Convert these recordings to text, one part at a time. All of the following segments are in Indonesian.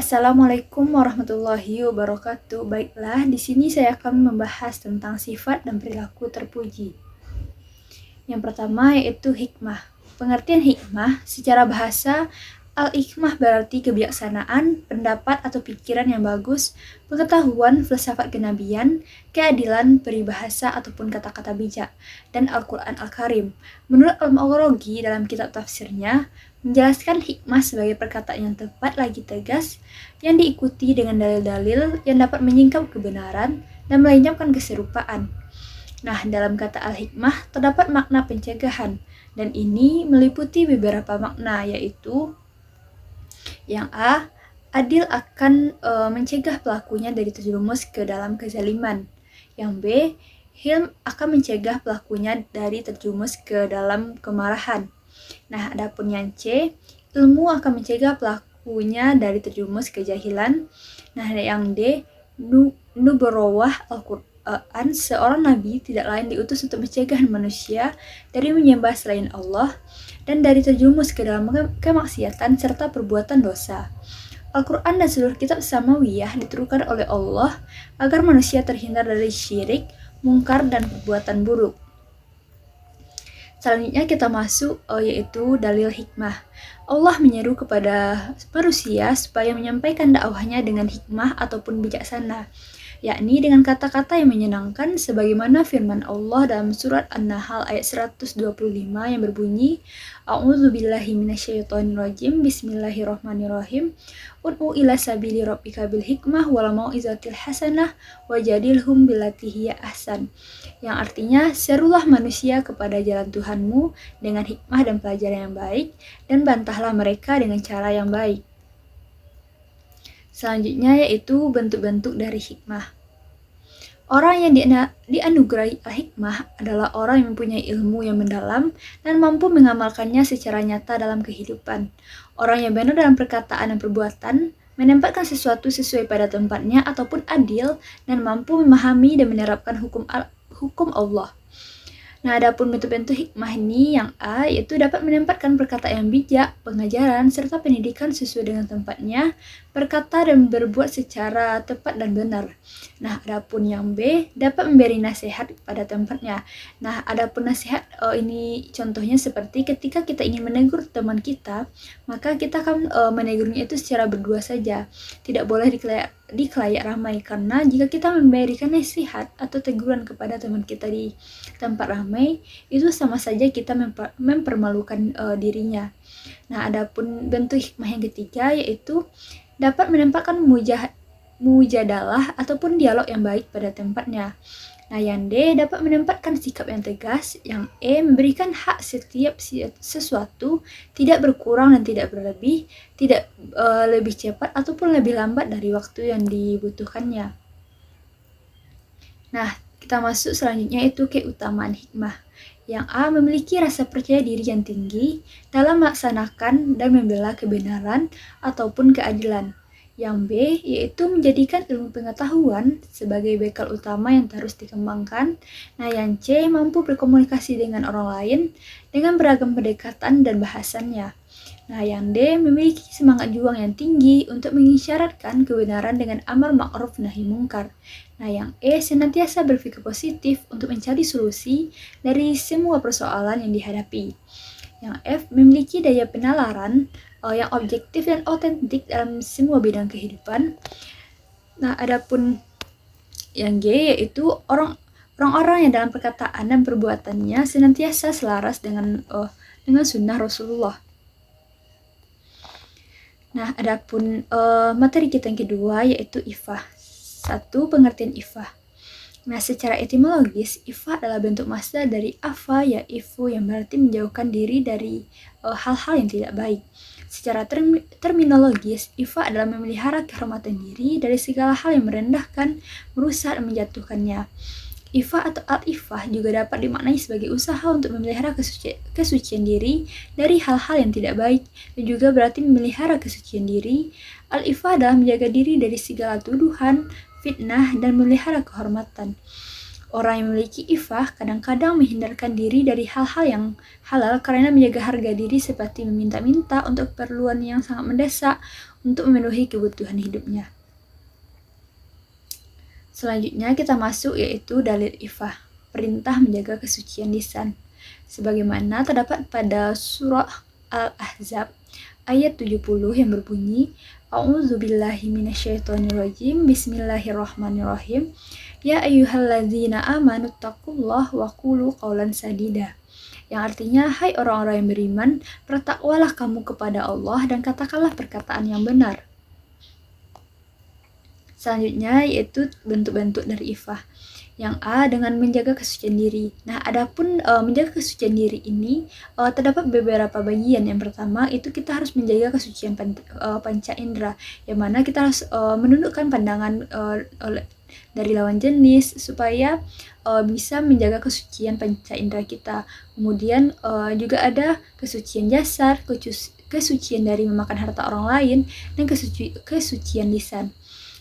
Assalamualaikum warahmatullahi wabarakatuh. Baiklah, di sini saya akan membahas tentang sifat dan perilaku terpuji. Yang pertama yaitu hikmah. Pengertian hikmah secara bahasa, al-hikmah berarti kebijaksanaan, pendapat atau pikiran yang bagus, pengetahuan, filsafat kenabian, keadilan, peribahasa ataupun kata-kata bijak, dan Al-Quran Al-Karim. Menurut Al-Maghribi dalam kitab tafsirnya, menjelaskan hikmah sebagai perkataan yang tepat lagi tegas, yang diikuti dengan dalil-dalil yang dapat menyingkap kebenaran dan melenyapkan keserupaan. Nah, dalam kata al-hikmah terdapat makna pencegahan, dan ini meliputi beberapa makna, yaitu yang A, adil akan mencegah pelakunya dari terjerumus ke dalam kezaliman. Yang B, hilm akan mencegah pelakunya dari terjerumus ke dalam kemarahan. Nah, adapun yang C, ilmu akan mencegah pelakunya dari terjerumus kejahilan. Nah, yang D, nubuwah Al-Quran, seorang nabi tidak lain diutus untuk mencegah manusia dari menyembah selain Allah dan dari terjerumus ke dalam kemaksiatan serta perbuatan dosa. Al-Quran dan seluruh kitab samawiyah diturunkan oleh Allah agar manusia terhindar dari syirik, mungkar, dan perbuatan buruk. Selanjutnya kita masuk yaitu dalil hikmah. Allah menyeru kepada manusia supaya menyampaikan dakwahnya dengan hikmah ataupun bijaksana, yakni dengan kata-kata yang menyenangkan sebagaimana firman Allah dalam surat An-Nahl ayat 125 yang berbunyi, A'udzubillahi minasyaitonirrajim, Bismillahirrahmanirrahim, Ud'u ila sabili rabbika bil hikmah wal mau'izatil hasanah wajadilhum billati hiya ahsan. Yang artinya, serulah manusia kepada jalan Tuhanmu dengan hikmah dan pelajaran yang baik, dan bantahlah mereka dengan cara yang baik. Selanjutnya yaitu bentuk-bentuk dari hikmah. Orang yang dianugerahi al-hikmah adalah orang yang mempunyai ilmu yang mendalam dan mampu mengamalkannya secara nyata dalam kehidupan. Orang yang benar dalam perkataan dan perbuatan, menempatkan sesuatu sesuai pada tempatnya ataupun adil, dan mampu memahami dan menerapkan hukum Allah. Nah, adapun bentuk-bentuk hikmah ini yang A, yaitu dapat menempatkan perkataan yang bijak, pengajaran, serta pendidikan sesuai dengan tempatnya, berkata dan berbuat secara tepat dan benar. Nah, adapun yang B, dapat memberi nasihat pada tempatnya. Nah, adapun nasihat ini contohnya seperti ketika kita ingin menegur teman kita, maka kita akan menegurnya itu secara berdua saja. Tidak boleh dikelayak ramai, karena jika kita memberikan nasihat atau teguran kepada teman kita di tempat ramai, itu sama saja kita mempermalukan dirinya. Nah, adapun bentuk hikmah yang ketiga yaitu dapat menempatkan mujadalah ataupun dialog yang baik pada tempatnya. Nah, yang D, dapat menempatkan sikap yang tegas. Yang E, memberikan hak setiap sesuatu, tidak berkurang dan tidak berlebih, tidak lebih cepat ataupun lebih lambat dari waktu yang dibutuhkannya. Nah, kita masuk selanjutnya itu keutamaan hikmah. Yang A, memiliki rasa percaya diri yang tinggi dalam melaksanakan dan membela kebenaran ataupun keadilan. Yang B, yaitu menjadikan ilmu pengetahuan sebagai bekal utama yang terus dikembangkan. Nah, yang C, mampu berkomunikasi dengan orang lain dengan beragam pendekatan dan bahasannya. Nah, yang D, memiliki semangat juang yang tinggi untuk mengisyaratkan kebenaran dengan amar ma'ruf nahi mungkar. Nah, yang E, senantiasa berpikir positif untuk mencari solusi dari semua persoalan yang dihadapi. Yang F, memiliki daya penalaran yang objektif dan otentik dalam semua bidang kehidupan. Nah, adapun yang G, yaitu orang-orang yang dalam perkataan dan perbuatannya senantiasa selaras dengan sunnah Rasulullah. Nah, adapun materi kita yang kedua yaitu ifah. 1. Pengertian ifah. Nah, secara etimologis, ifah adalah bentuk masdar dari afa yaifu, yang berarti menjauhkan diri dari hal-hal yang tidak baik. Secara terminologis, ifah adalah memelihara kehormatan diri dari segala hal yang merendahkan, merusak, dan menjatuhkannya. Ifah atau al-ifah juga dapat dimaknai sebagai usaha untuk memelihara kesucian diri dari hal-hal yang tidak baik, dan juga berarti memelihara kesucian diri. Al-ifah adalah menjaga diri dari segala tuduhan, fitnah, dan memelihara kehormatan. Orang yang memiliki ifah kadang-kadang menghindarkan diri dari hal-hal yang halal karena menjaga harga diri, seperti meminta-minta untuk keperluan yang sangat mendesak, untuk memenuhi kebutuhan hidupnya. Selanjutnya kita masuk yaitu dalil ifah, perintah menjaga kesucian lisan. Sebagaimana terdapat pada surah Al-Ahzab ayat 70 yang berbunyi, A'udzubillahi minasyaitonirrajim, Bismillahirrahmanirrahim. Ya ayyuhalladzina amanu taqullaha wa qulu qawlan sadida. Yang artinya, hai orang-orang yang beriman, bertakwalah kamu kepada Allah dan katakanlah perkataan yang benar. Selanjutnya yaitu bentuk-bentuk dari ifah. Yang A dengan menjaga kesucian diri. Nah, adapun menjaga kesucian diri ini terdapat beberapa bagian. Yang pertama itu kita harus menjaga kesucian panca indera, yang mana kita harus menundukkan pandangan dari lawan jenis supaya bisa menjaga kesucian panca indera kita. Kemudian juga ada kesucian jasad, kesucian dari memakan harta orang lain, dan kesucian lisan.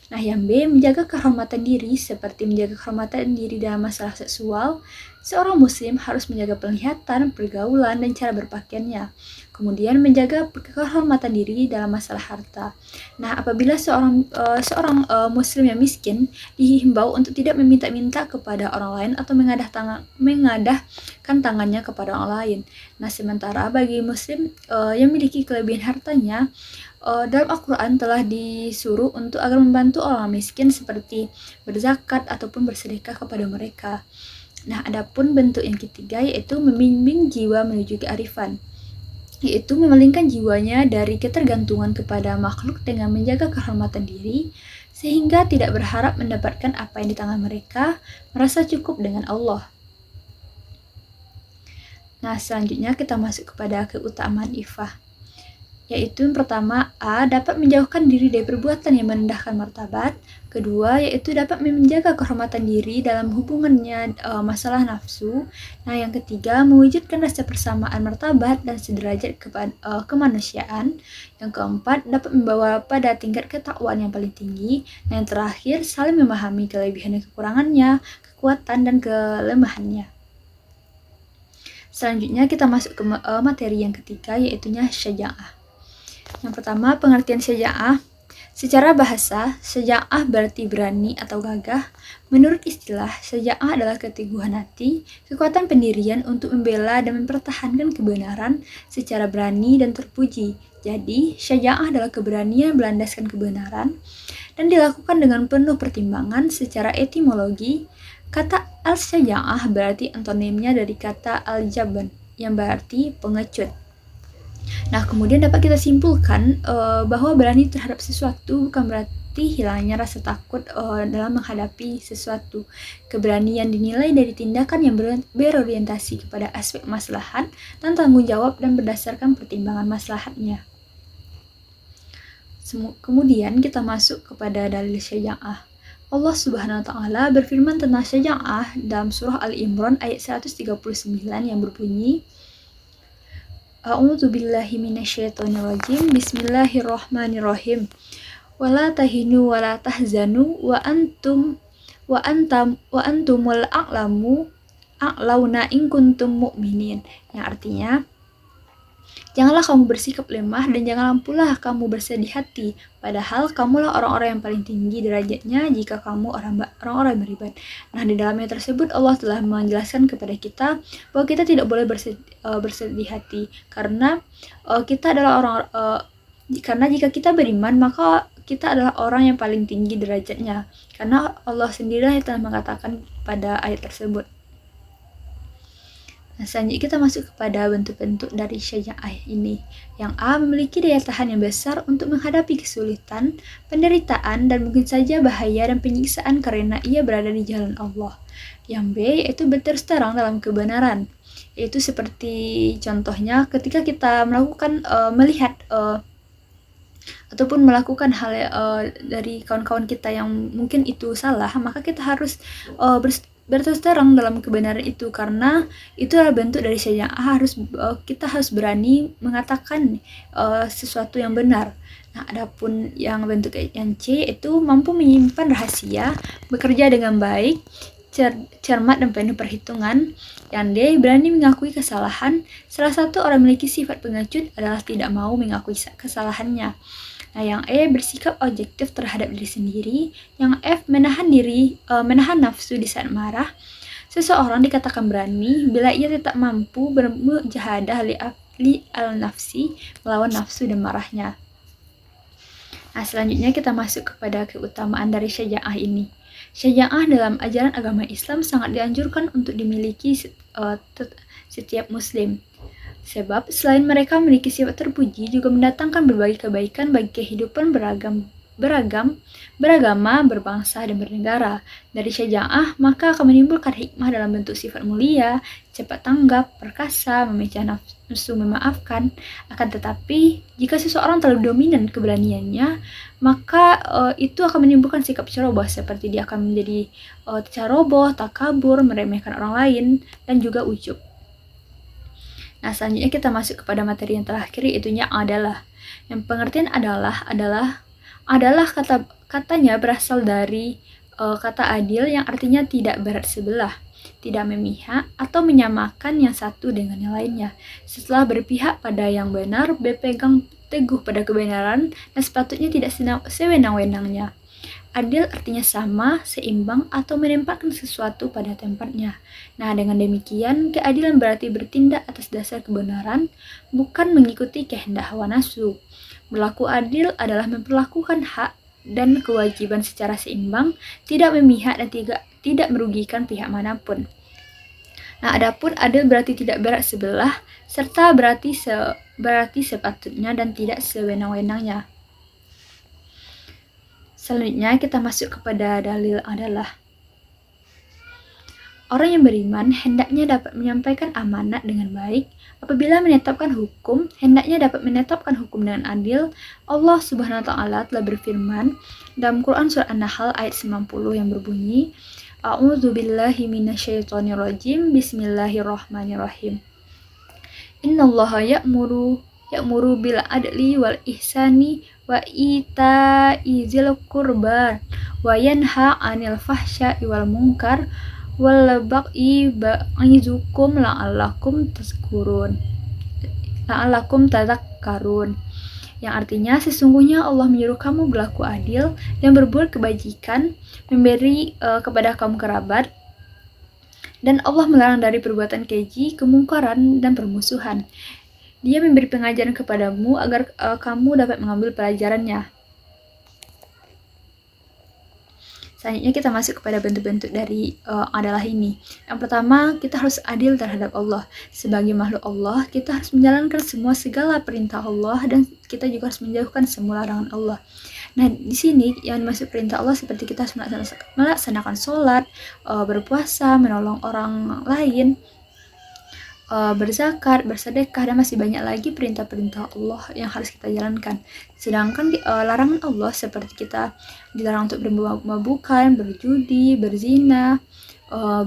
Nah, yang B, menjaga kehormatan diri. Seperti menjaga kehormatan diri dalam masalah seksual, seorang muslim harus menjaga penglihatan, pergaulan, dan cara berpakaiannya. Kemudian menjaga kehormatan diri dalam masalah harta. Nah, apabila seorang muslim yang miskin dihimbau untuk tidak meminta-minta kepada orang lain atau mengadahkan tangannya kepada orang lain. Nah, sementara bagi muslim yang memiliki kelebihan hartanya, dalam Al-Quran telah disuruh untuk agar membantu orang miskin seperti berzakat ataupun bersedekah kepada mereka. Nah, adapun bentuk yang ketiga yaitu membimbing jiwa menuju kearifan, yaitu memalingkan jiwanya dari ketergantungan kepada makhluk dengan menjaga kehormatan diri sehingga tidak berharap mendapatkan apa yang di tangan mereka, merasa cukup dengan Allah. Nah, selanjutnya kita masuk kepada keutamaan ifah, yaitu yang pertama, A, dapat menjauhkan diri dari perbuatan yang merendahkan martabat. Kedua, yaitu dapat menjaga kehormatan diri dalam hubungannya masalah nafsu. Nah, yang ketiga, mewujudkan rasa persamaan martabat dan sederajat kemanusiaan. Yang keempat, dapat membawa pada tingkat ketakwaan yang paling tinggi. Nah, yang terakhir, saling memahami kelebihan dan kekurangannya, kekuatan dan kelemahannya. Selanjutnya kita masuk ke materi yang ketiga, yaitu syaja'ah. Yang pertama, pengertian syaja'ah. Secara bahasa, syaja'ah berarti berani atau gagah. Menurut istilah, syaja'ah adalah keteguhan hati, kekuatan pendirian untuk membela dan mempertahankan kebenaran secara berani dan terpuji. Jadi, syaja'ah adalah keberanian berlandaskan kebenaran dan dilakukan dengan penuh pertimbangan. Secara etimologi, kata al-syaja'ah berarti antonimnya dari kata al-jabn yang berarti pengecut. Nah, kemudian dapat kita simpulkan bahwa berani terhadap sesuatu bukan berarti hilangnya rasa takut dalam menghadapi sesuatu. Keberanian dinilai dari tindakan yang berorientasi kepada aspek maslahat dan tanggung jawab dan berdasarkan pertimbangan maslahatnya. Kemudian kita masuk kepada dalil syaja'ah. Allah Subhanahu wa taala berfirman tentang syaja'ah dalam surah Al-Imran ayat 139 yang berbunyi, A'udzubillahi minasyaitonirrajim, Bismillahirrahmanirrahim. Wala tahinu wala tahzanu wa antumul a'launa in kuntum mu'minin. Yang artinya, janganlah kamu bersikap lemah dan janganlah pula kamu bersedih hati, padahal kamulah orang-orang yang paling tinggi derajatnya jika kamu orang-orang yang beriman. Nah, di dalamnya tersebut Allah telah menjelaskan kepada kita bahwa kita tidak boleh bersedih hati karena kita adalah karena jika kita beriman maka kita adalah orang yang paling tinggi derajatnya, karena Allah sendirilah yang telah mengatakan pada ayat tersebut. Nah, selanjutnya kita masuk kepada bentuk-bentuk dari syaja'ah ini. Yang A, memiliki daya tahan yang besar untuk menghadapi kesulitan, penderitaan, dan mungkin saja bahaya dan penyiksaan karena ia berada di jalan Allah. Yang B, yaitu berterus terang dalam kebenaran. Yaitu seperti contohnya ketika kita melihat ataupun melakukan hal dari kawan-kawan kita yang mungkin itu salah, maka kita harus berterus terang dalam kebenaran itu, karena itu adalah bentuk dari syaja'ah. Kita harus berani mengatakan sesuatu yang benar. Nah, adapun yang bentuk yang C itu mampu menyimpan rahasia, bekerja dengan baik, cermat dan penuh perhitungan. Yang D, berani mengakui kesalahan. Salah satu orang memiliki sifat pengecut adalah tidak mau mengakui kesalahannya. Nah, Nah, yang E bersikap objektif terhadap diri sendiri. Yang F menahan nafsu di saat marah. Seseorang dikatakan berani bila ia tetap mampu bermujahadah li al-nafsi, melawan nafsu dan marahnya. Nah, selanjutnya kita masuk kepada keutamaan dari syaja'ah ini. Syaja'ah dalam ajaran agama Islam sangat dianjurkan untuk dimiliki setiap muslim. Sebab selain mereka memiliki sifat terpuji, juga mendatangkan berbagai kebaikan bagi kehidupan beragama, berbangsa, dan bernegara. Dari syaja'ah, maka akan menimbulkan hikmah dalam bentuk sifat mulia, cepat tanggap, perkasa, memecah nafsu, memaafkan. Akan tetapi, jika seseorang terlalu dominan keberaniannya, maka itu akan menimbulkan sikap ceroboh, seperti dia akan menjadi ceroboh, takabur, meremehkan orang lain, dan juga ujub. Nah, selanjutnya kita masuk kepada materi yang terakhir, yaitunya adalah. Yang pengertian adalah katanya berasal dari kata adil yang artinya tidak berat sebelah, tidak memihak atau menyamakan yang satu dengan yang lainnya. Setelah berpihak pada yang benar, berpegang teguh pada kebenaran, dan sepatutnya tidak sewenang-wenangnya. Adil artinya sama, seimbang, atau menempatkan sesuatu pada tempatnya. Nah, dengan demikian, keadilan berarti bertindak atas dasar kebenaran, bukan mengikuti kehendak hawa nafsu. Berlaku adil adalah memperlakukan hak dan kewajiban secara seimbang, tidak memihak dan tidak merugikan pihak manapun. Nah, adapun adil berarti tidak berat sebelah, serta berarti sepatutnya dan tidak sewenang-wenangnya. Selanjutnya kita masuk kepada dalil adalah. Orang yang beriman hendaknya dapat menyampaikan amanat dengan baik. Apabila menetapkan hukum, hendaknya dapat menetapkan hukum dengan adil. Allah Subhanahu wa taala telah berfirman dalam Quran surah An-Nahl ayat 90 yang berbunyi, A'udzubillahi minasyaitonirrajim. Bismillahirrahmanirrahim. Innallaha ya'muru bil adli wal ihsani wa ita'i dzil qurba wa yanha 'anil fahsya'i wal munkar wal baghi ya'izukum la'allakum tadhakkarun. Yang artinya, sesungguhnya Allah menyuruh kamu berlaku adil dan berbuat kebajikan, memberi kepada kaum kerabat, dan Allah melarang dari perbuatan keji, kemungkaran, dan permusuhan. Dia memberi pengajaran kepadamu agar kamu dapat mengambil pelajarannya. Selanjutnya kita masuk kepada bentuk-bentuk dari adalah ini. Yang pertama, kita harus adil terhadap Allah. Sebagai makhluk Allah, kita harus menjalankan segala perintah Allah, dan kita juga harus menjauhkan semua larangan Allah. Nah, di sini yang dimaksud perintah Allah seperti kita harus melaksanakan sholat, berpuasa, menolong orang lain, berzakat, bersedekah, dan masih banyak lagi perintah-perintah Allah yang harus kita jalankan. Sedangkan larangan Allah seperti kita dilarang untuk bermabukan, berjudi, berzina,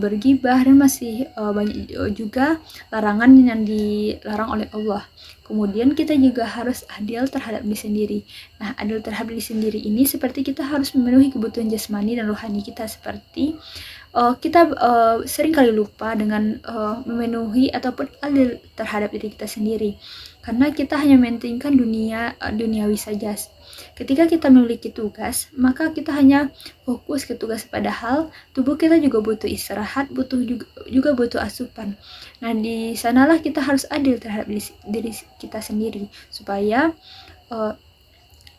bergibah, dan masih banyak juga larangan yang dilarang oleh Allah. Kemudian kita juga harus adil terhadap diri sendiri. Nah, adil terhadap diri sendiri ini seperti kita harus memenuhi kebutuhan jasmani dan rohani kita, seperti kita sering kali lupa dengan memenuhi ataupun adil terhadap diri kita sendiri, karena kita hanya mementingkan duniawi saja. Ketika kita memiliki tugas, maka kita hanya fokus ke tugas, padahal tubuh kita juga butuh istirahat, juga butuh asupan. Nah, di sanalah kita harus adil terhadap diri kita sendiri, supaya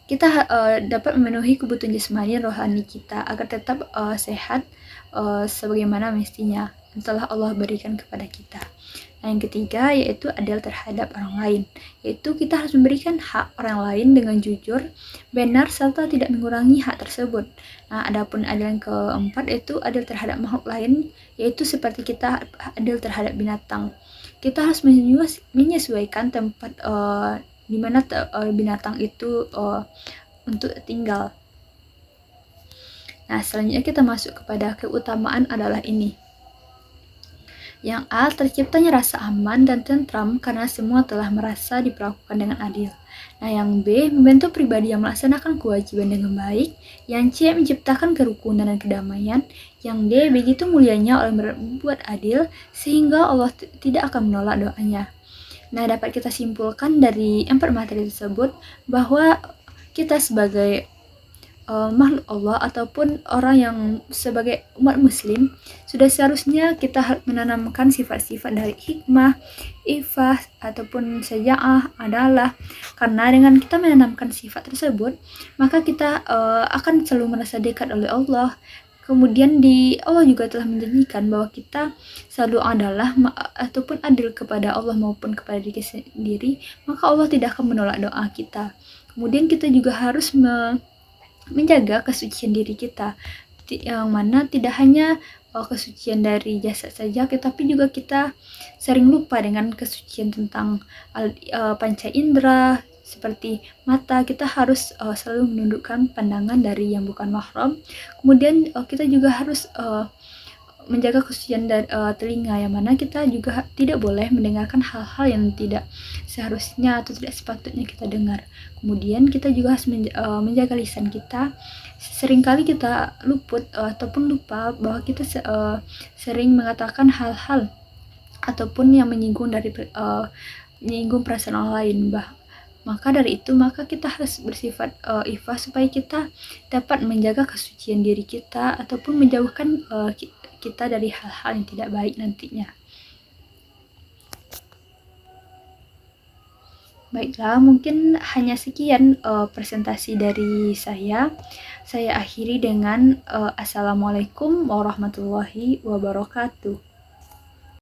kita dapat memenuhi kebutuhan jasmani dan rohani kita agar tetap sehat sebagaimana mestinya yang telah Allah berikan kepada kita. Nah, yang ketiga yaitu adil terhadap orang lain, yaitu kita harus memberikan hak orang lain dengan jujur, benar, serta tidak mengurangi hak tersebut. Nah, adapun adil yang keempat yaitu adil terhadap makhluk lain, yaitu seperti kita adil terhadap binatang. Kita harus menyesuaikan tempat di mana binatang itu untuk tinggal. Nah, selanjutnya kita masuk kepada keutamaan adalah ini. Yang A, terciptanya rasa aman dan tentram karena semua telah merasa diperlakukan dengan adil. Nah, yang B, membentuk pribadi yang melaksanakan kewajiban dengan baik. Yang C, menciptakan kerukunan dan kedamaian. Yang D, begitu mulianya orang berbuat adil sehingga Allah tidak akan menolak doanya. Nah, dapat kita simpulkan dari 4 materi tersebut bahwa kita sebagai makhluk Allah ataupun orang yang sebagai umat muslim sudah seharusnya kita menanamkan sifat-sifat dari hikmah, ifah ataupun syaja'ah adalah karena dengan kita menanamkan sifat tersebut maka kita akan selalu merasa dekat oleh Allah. Kemudian Allah juga telah menjanjikan bahwa kita selalu adalah ataupun adil kepada Allah maupun kepada diri sendiri, maka Allah tidak akan menolak doa kita. Kemudian kita juga harus menjaga kesucian diri kita, yang mana tidak hanya kesucian dari jasad saja, tapi juga kita sering lupa dengan kesucian tentang panca indera seperti mata. Kita harus selalu menundukkan pandangan dari yang bukan mahram. Kemudian kita juga harus menjaga kesucian dari telinga, yang mana kita juga tidak boleh mendengarkan hal-hal yang tidak seharusnya atau tidak sepatutnya kita dengar. Kemudian kita juga harus menjaga lisan kita. Seringkali kita luput ataupun lupa bahwa kita sering mengatakan hal-hal ataupun yang menyinggung menyinggung perasaan orang lain. Maka dari itu kita harus bersifat ifah supaya kita dapat menjaga kesucian diri kita ataupun menjauhkan kita dari hal-hal yang tidak baik nantinya. Baiklah, mungkin hanya sekian presentasi dari saya. Saya akhiri dengan Assalamualaikum warahmatullahi wabarakatuh.